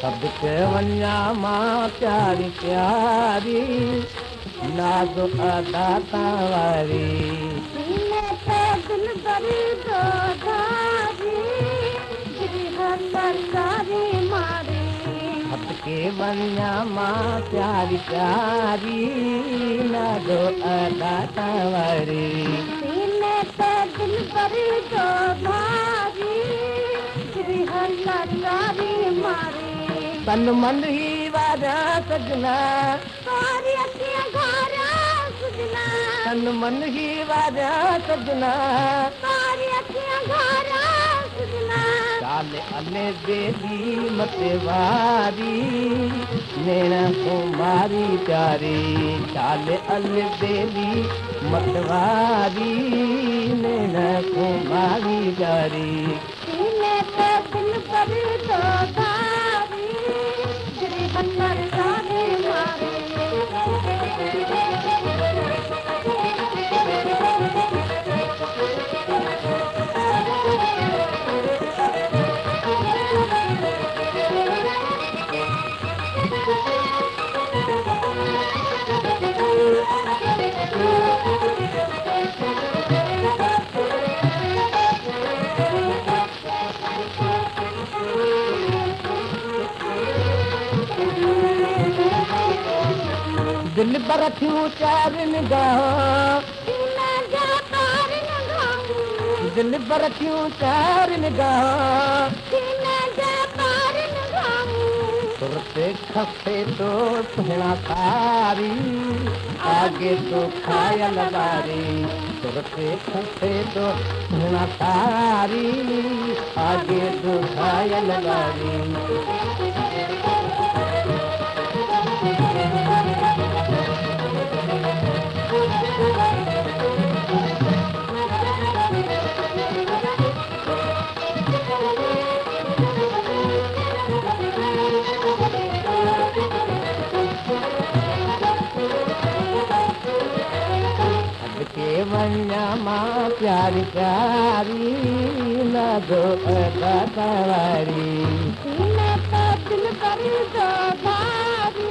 सबके वन्या माँ प्यारी प्यारी नाज़ो अदा तावारी सीने पे दिल बरी दो धारी सरकारी मारी सबके वन्या माँ प्यारी प्यारी नाज़ो अदा तावारी सीने पे दिल बरी दो धारी सरकारी मारी तन मन ही वारा सजना सारी अखियां घारा सजना तन मन ही वारा सजना सारी अखियां घारा सजना चाले अले बेली मते वारी नैना कुमारी प्यारी चाले अले बेली मतवारी नैना कुमारी प्यारी सीने पे दिल पर दो धारी सरकारी मारी दिल पर थियूं चार निगाह सीने जा तार लगाऊं दिल पर थियूं चार निगाह सीने जा तार लगाऊं तुरते खसे तो सुना सारी आगे तो खायल बारी तुरते खसे तो सुना सारी आगे तो खायल बारी सबके वन्या माँ प्यारी प्यारी नाज़ो अदा तावारी सीने पे दिल पर दो धारी